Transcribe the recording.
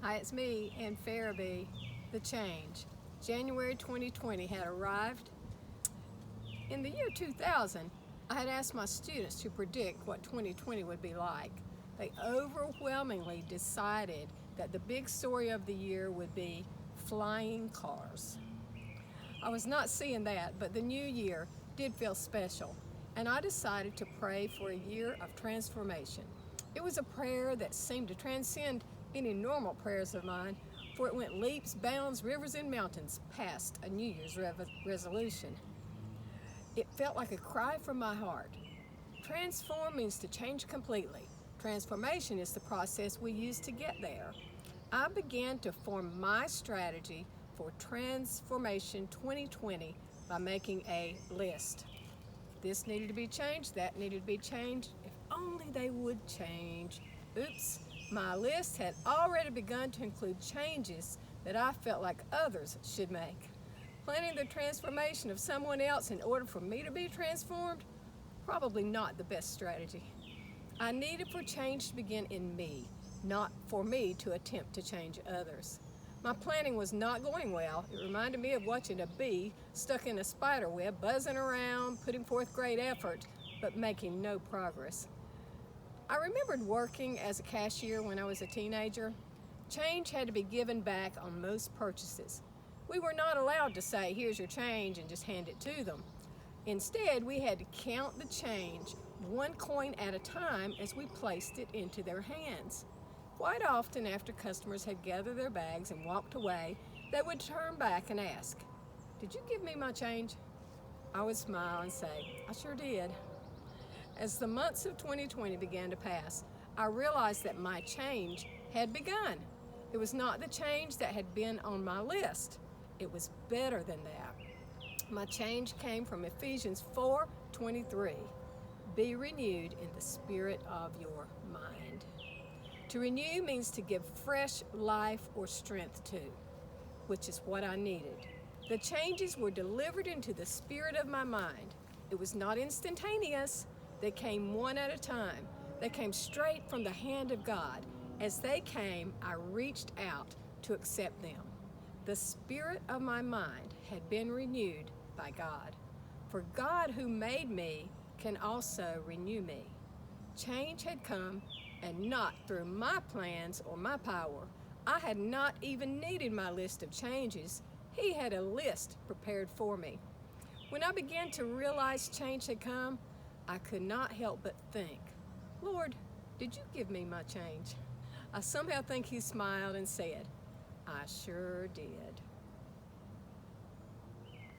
Hi, it's me and Farabee, the change. January 2020 had arrived. In the year 2000, I had asked my students to predict what 2020 would be like. They overwhelmingly decided that the big story of the year would be flying cars. I was not seeing that, but the new year did feel special, and I decided to pray for a year of transformation. It was a prayer that seemed to transcend any normal prayers of mine, for it went leaps, bounds, rivers, and mountains past a New Year's resolution. It felt like a cry from my heart. Transform means to change completely. Transformation is the process we use to get there. I began to form my strategy for Transformation 2020 by making a list. This needed to be changed, that needed to be changed. If only they would change. Oops, my list had already begun to include changes that I felt like others should make. Planning the transformation of someone else in order for me to be transformed? Probably not the best strategy. I needed for change to begin in me, not for me to attempt to change others. My planning was not going well. It reminded me of watching a bee stuck in a spider web, buzzing around, putting forth great effort, but making no progress. I remembered working as a cashier when I was a teenager. Change had to be given back on most purchases. We were not allowed to say, "Here's your change," and just hand it to them. Instead, we had to count the change, one coin at a time, as we placed it into their hands. Quite often, after customers had gathered their bags and walked away, they would turn back and ask, "Did you give me my change?" I would smile and say, "I sure did." As the months of 2020 began to pass, I realized that my change had begun. It was not the change that had been on my list. It was better than that. My change came from Ephesians 4:23. Be renewed in the spirit of your mind. To renew means to give fresh life or strength to, which is what I needed. The changes were delivered into the spirit of my mind. It was not instantaneous. They came one at a time. They came straight from the hand of God. As they came, I reached out to accept them. The spirit of my mind had been renewed by God. For God who made me can also renew me. Change had come, and not through my plans or my power. I had not even needed my list of changes. He had a list prepared for me. When I began to realize change had come, I could not help but think, "Lord, did you give me my change?" I somehow think he smiled and said, "I sure did."